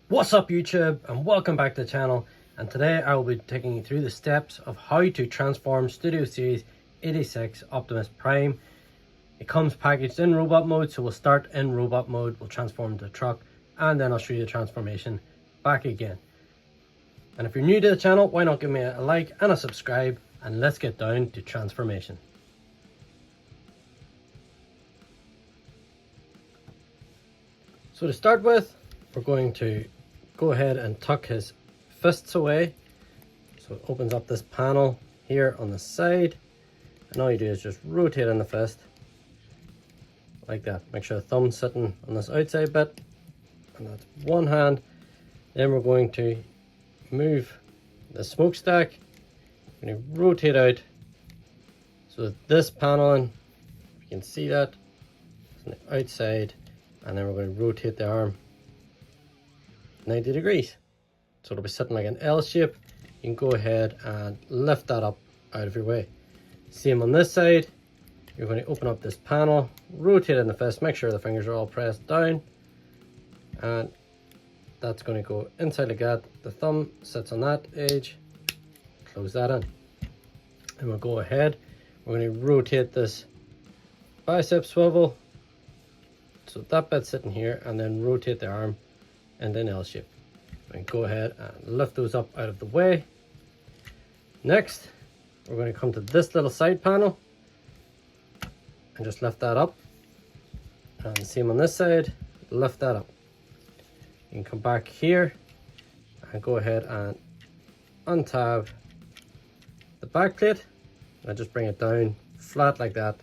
What's up YouTube, and welcome back to the channel. And today I will be taking you through the steps of how to transform Studio Series 86 Optimus Prime. It comes packaged in robot mode, so we'll start in robot mode, we'll transform the truck, and then I'll show you the transformation back again. And if you're new to the channel, why not give me a like and a subscribe, and let's get down to transformation. So to start with, we're going to go ahead and tuck his fists away. So it opens up this panel here on the side, and all you do is just rotate in the fist like that. Make sure the thumb's sitting on this outside bit, and that's one hand. Then we're going to move the smokestack. We're going to rotate out so that this paneling, you can see that, is on the outside, and then we're going to rotate the arm 90 degrees. So it'll be sitting like an L shape. You can go ahead and lift that up out of your way. Same on this side. You're going to open up this panel, rotate in the fist, make sure the fingers are all pressed down, and that's going to go inside like that. The thumb sits on that edge, close that in. And we'll go ahead, we're going to rotate this bicep swivel, so that bit's sitting here, and then rotate the arm and then L shape. And go ahead and lift those up out of the way. Next, we're going to come to this little side panel and just lift that up. And same on this side, lift that up. You can come back here and go ahead and untab the back plate and just bring it down flat like that.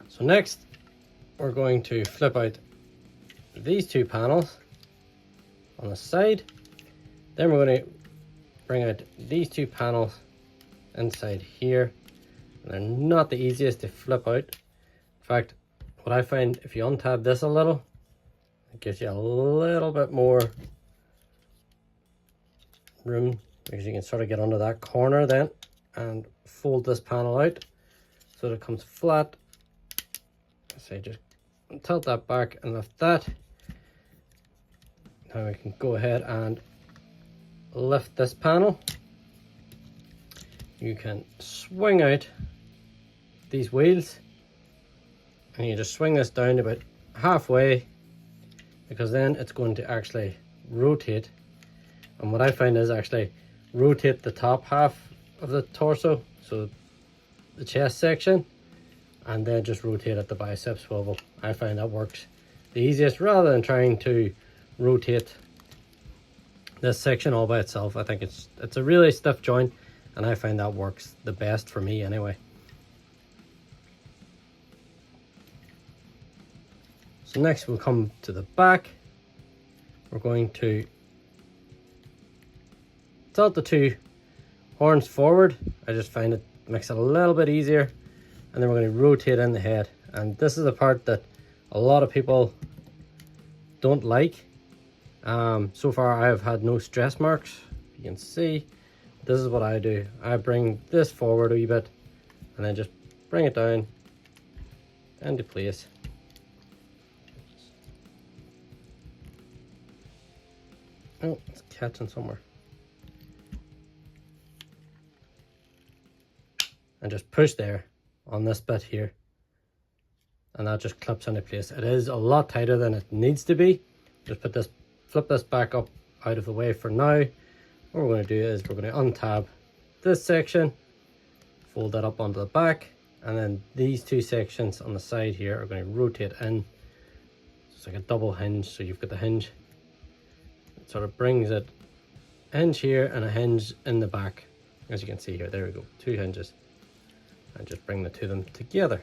So next, we're going to flip out these two panels on the side. Then we're going to bring out these two panels inside here. And they're not the easiest to flip out. In fact, what I find, if you untab this a little, it gives you a little bit more room, because you can sort of get under that corner then and fold this panel out so that it comes flat. So just tilt that back and lift that. Now we can go ahead and lift this panel. You can swing out these wheels, and you just swing this down about halfway, because then it's going to actually rotate. And what I find is actually rotate the top half of the torso, so the chest section, and then just rotate at the bicep swivel. I find that works the easiest, rather than trying to rotate this section all by itself. I think it's a really stiff joint, and I find that works the best for me anyway. So next we'll come to the back. We're going to tilt the two horns forward. I just find it makes it a little bit easier. And then we're going to rotate in the head. And this is the part that a lot of people don't like. So far I have had no stress marks. You can see, this is what I do. I bring this forward a wee bit, and then just bring it down into place. Oh, it's catching somewhere. And just push there on this bit here, and that just clips into place. It is a lot tighter than it needs to be. Just flip this back up out of the way for now. What we're going to do is we're going to untab this section, fold that up onto the back, and then these two sections on the side here are going to rotate in. It's like a double hinge, so you've got the hinge. It sort of brings it hinge here and a hinge in the back, as you can see here. There we go, two hinges. And just bring the two of them together.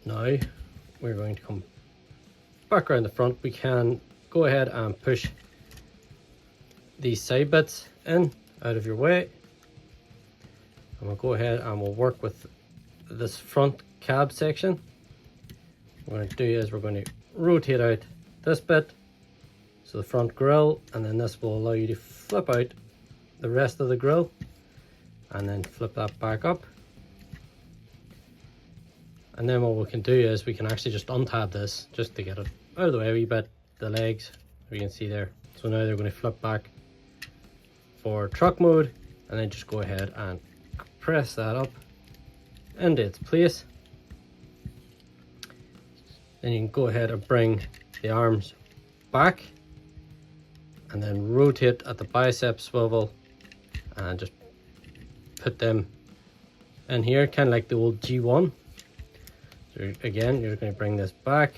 Now we're going to come back around the front. We can go ahead and push these side bits in out of your way. And we'll go ahead and we'll work with this front cab section. What we're going to do is we're going to rotate out this bit, so the front grille, and then this will allow you to flip out the rest of the grille and then flip that back up. And then what we can do is we can actually just untab this just to get it out of the way a wee bit, the legs, you can see there. So now they're going to flip back for truck mode, and then just go ahead and press that up into its place. Then you can go ahead and bring the arms back and then rotate at the bicep swivel and just put them in here, kind of like the old G1. So again, you're going to bring this back,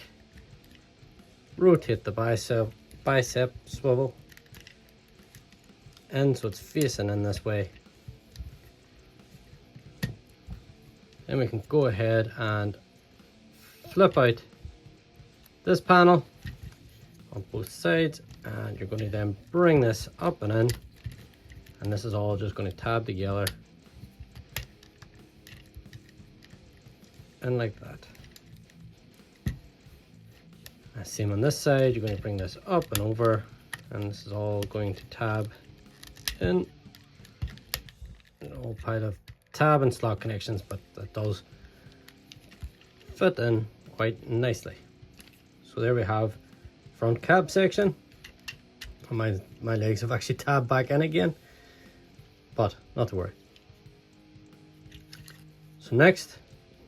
rotate the bicep swivel in so it's facing in this way. Then we can go ahead and flip out this panel on both sides, and you're going to then bring this up and in, and this is all just going to tab together and like that. And same on this side, you're going to bring this up and over, and this is all going to tab in. An old pile of tab and slot connections, but that does fit in quite nicely. So there we have front cab section. My legs have actually tabbed back in again, but not to worry. So next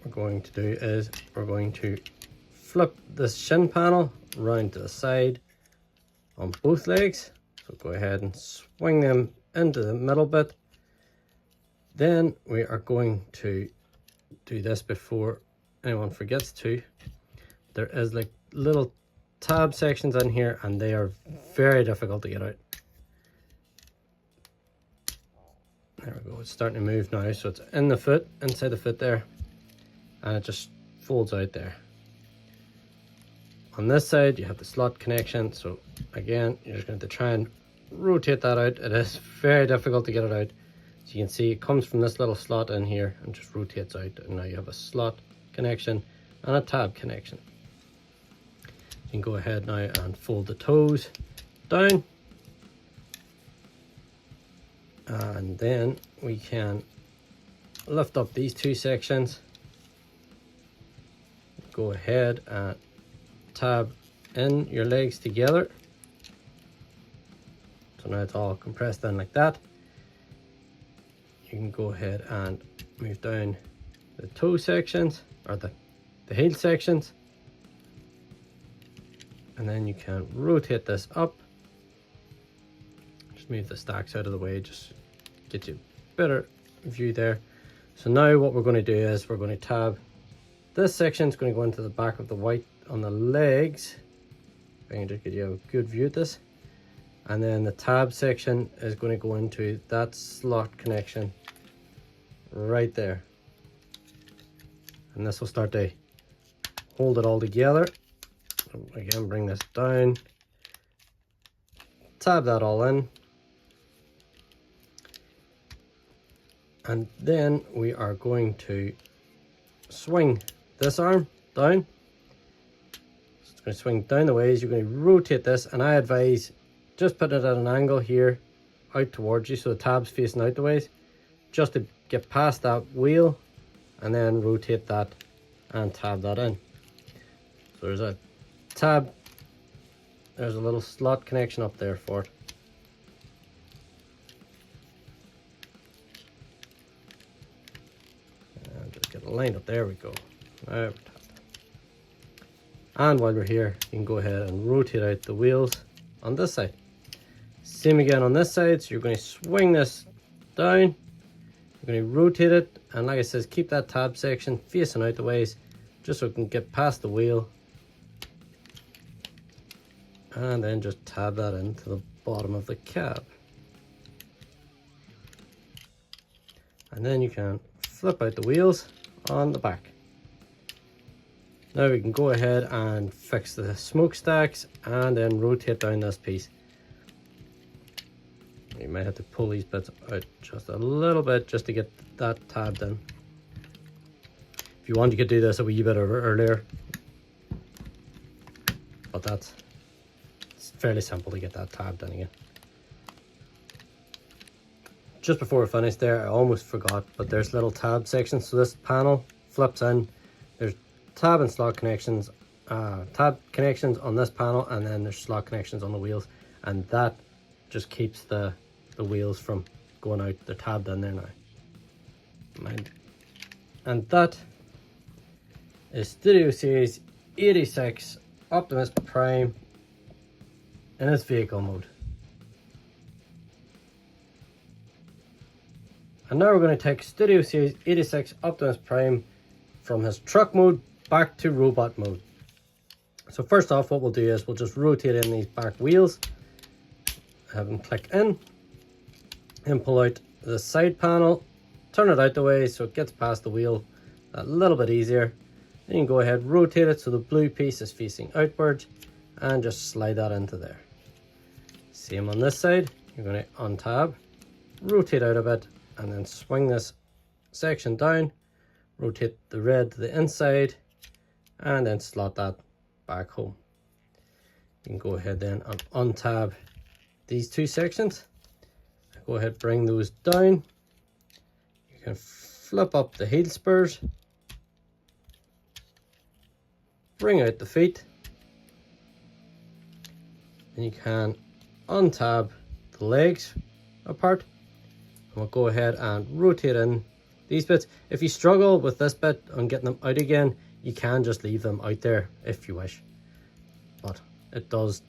we're going to do is we're going to flip this shin panel round to the side on both legs. So go ahead and swing them into the middle bit. Then we are going to do this before anyone forgets to. There is like little tab sections in here, and they are very difficult to get out. There we go, it's starting to move now, so it's in the foot, inside the foot there, and it just folds out there. On this side you have the slot connection, so again you're just going to try and rotate that out. It is very difficult to get it out. So you can see it comes from this little slot in here and just rotates out, and now you have a slot connection and a tab connection. You can go ahead now and fold the toes down, and then we can lift up these two sections, go ahead and tab in your legs together. So now it's all compressed in like that. You can go ahead and move down the toe sections, or the heel sections, and then you can rotate this up. Just move the stacks out of the way, just get you a better view there. So now what we're going to do is we're going to tab this section. Is going to go into the back of the white on the legs. I can just get you a good view of this. And then the tab section is going to go into that slot connection right there, and this will start to hold it all together. So again, bring this down, tab that all in, and then we are going to swing this arm down. So it's going to swing down the ways. You're going to rotate this, and I advise just put it at an angle here out towards you, so the tab's facing out the ways, just to get past that wheel, and then rotate that and tab that in. So there's a tab, there's a little slot connection up there for it. And just get it lined up, there we go. Now, and while we're here, you can go ahead and rotate out the wheels on this side. Same again on this side, so you're going to swing this down, you're going to rotate it, and like I said, keep that tab section facing out the ways, just so it can get past the wheel, and then just tab that into the bottom of the cab. And then you can flip out the wheels on the back. Now we can go ahead and fix the smokestacks and then rotate down this piece. You might have to pull these bits out just a little bit just to get that tabbed in. If you want, you could do this a wee bit earlier, but it's fairly simple to get that tabbed in again. Just before we finish there, I almost forgot, but there's little tab sections. So this panel flips in. There's tab and slot connections, tab connections on this panel, and then there's slot connections on the wheels, and that just keeps the wheels from going out. They're tabbed in there now. And that is Studio Series 86 Optimus Prime in its vehicle mode. And now we're going to take Studio Series 86 Optimus Prime from his truck mode back to robot mode. So first off, what we'll do is we'll just rotate in these back wheels, have them click in, and pull out the side panel, turn it out the way so it gets past the wheel a little bit easier. Then you can go ahead, rotate it so the blue piece is facing outward, and just slide that into there. Same on this side. You're going to untab, rotate out a bit, and then swing this section down, rotate the red to the inside, and then slot that back home. You can go ahead then and untab these two sections. Go ahead, bring those down. You can flip up the heel spurs, bring out the feet, and you can untab the legs apart. And we'll go ahead and rotate in these bits. If you struggle with this bit on getting them out again, you can just leave them out there if you wish. But it does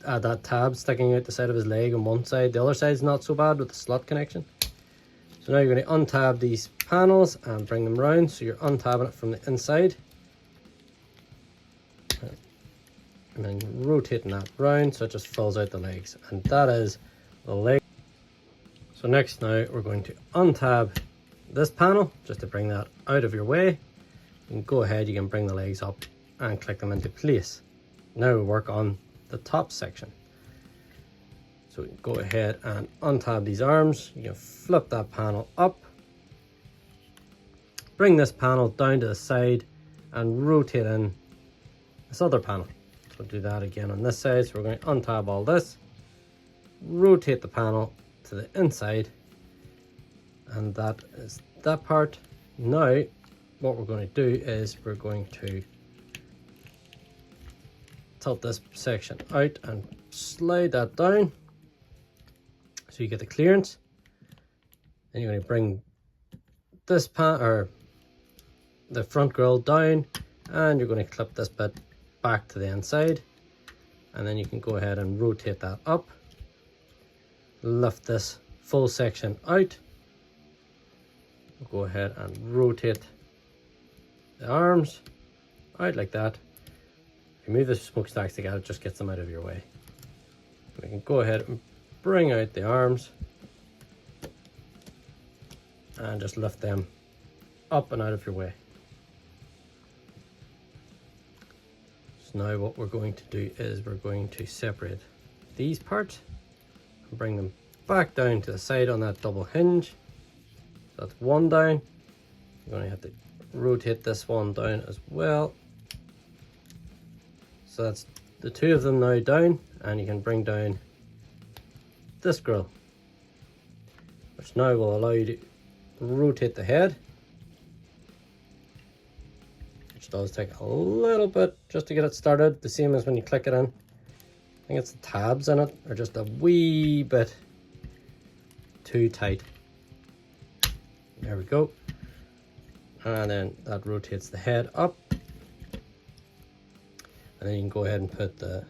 add that tab sticking out the side of his leg on one side. The other side's not so bad with the slot connection. So now you're going to untab these panels and bring them round. So you're untabbing it from the inside. And then rotating that round so it just fills out the legs. And that is the leg. So next now we're going to untab this panel just to bring that out of your way. You can go ahead, you can bring the legs up and click them into place. Now we work on the top section. So we can go ahead and untab these arms. You can flip that panel up, bring this panel down to the side and rotate in this other panel. So we'll do that again on this side. So we're going to untab all this, rotate the panel to the inside, and that is that part. Now what we're going to do is we're going to tilt this section out and slide that down so you get the clearance. Then you're going to bring this the front grille down, and you're going to clip this bit back to the inside, and then you can go ahead and rotate that up, lift this full section out, go ahead and rotate the arms out like that. If you move the smokestacks together, it just gets them out of your way. We can go ahead and bring out the arms and just lift them up and out of your way. So now what we're going to do is we're going to separate these parts and bring them back down to the side on that double hinge. So that's one down. You're going to have to rotate this one down as well. So that's the two of them now down, and you can bring down this grille, which now will allow you to rotate the head, which does take a little bit just to get it started, the same as when you click it in. I think it's the tabs in it are just a wee bit too tight. There we go. And then that rotates the head up. And then you can go ahead and put the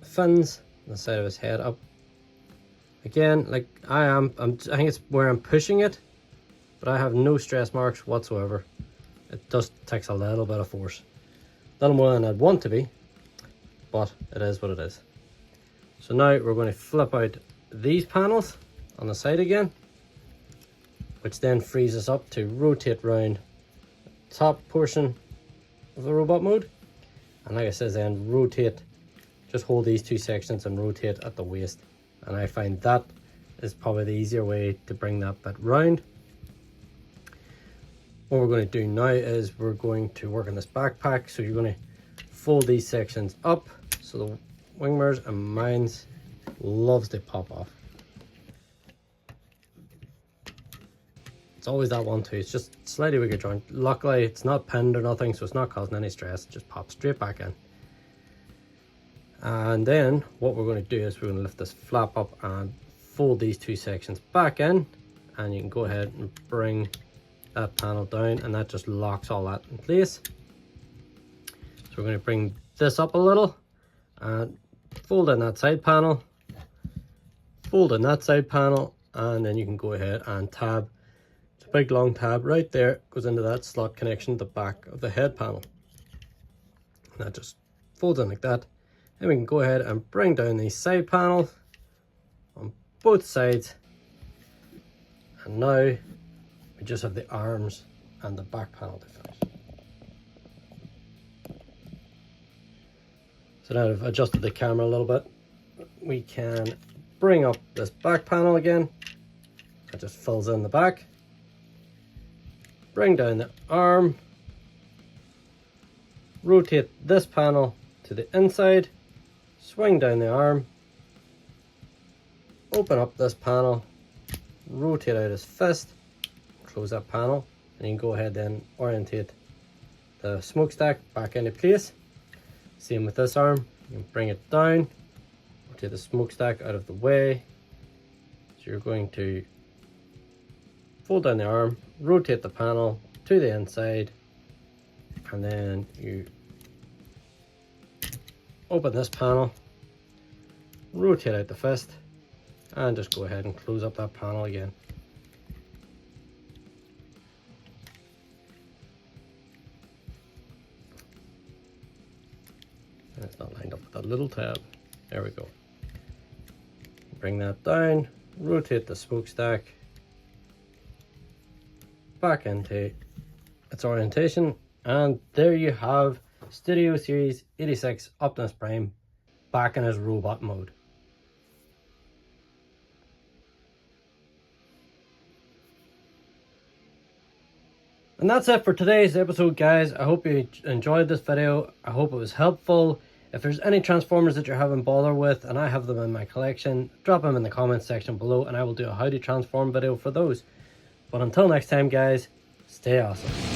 fins on the side of his head up. Again, like I think it's where I'm pushing it, but I have no stress marks whatsoever. It just takes a little bit of force. A little more than I'd want to be, but it is what it is. So now we're going to flip out these panels on the side again, which then frees us up to rotate round the top portion of the robot mode. And like I said, then rotate, just hold these two sections and rotate at the waist. And I find that is probably the easier way to bring that bit round. What we're going to do now is we're going to work on this backpack. So you're going to fold these sections up so the wing mirrors, and mine's loves to pop off. It's always that one too. It's just slightly weaker joint. Luckily it's not pinned or nothing, so it's not causing any stress. It just pops straight back in. And then what we're going to do is we're going to lift this flap up and fold these two sections back in, and you can go ahead and bring that panel down, and that just locks all that in place. So we're going to bring this up a little and fold in that side panel, fold in that side panel, and then you can go ahead and tab. It's a big long tab right there, goes into that slot connection at the back of the head panel. And that just folds in like that. Then we can go ahead and bring down these side panels on both sides, and now we just have the arms and the back panel to finish. So now I've adjusted the camera a little bit, we can bring up this back panel again. It just fills in the back. Bring down the arm, rotate this panel to the inside, swing down the arm, open up this panel, rotate out his fist, close that panel, and you can go ahead and orientate the smokestack back into place. Same with this arm, you can bring it down, rotate the smokestack out of the way. So you're going to fold down the arm, rotate the panel to the inside, and then you open this panel, rotate out the fist, and just go ahead and close up that panel again. And it's not lined up with that little tab. There we go. Bring that down, rotate the smokestack back into its orientation, and there you have Studio Series 86 Optimus Prime back in his robot mode. And that's it for today's episode, guys. I hope you enjoyed this video. I hope it was helpful. If there's any Transformers that you're having bother with and I have them in my collection, drop them in the comments section below and I will do a how to transform video for those. But until next time, guys, stay awesome.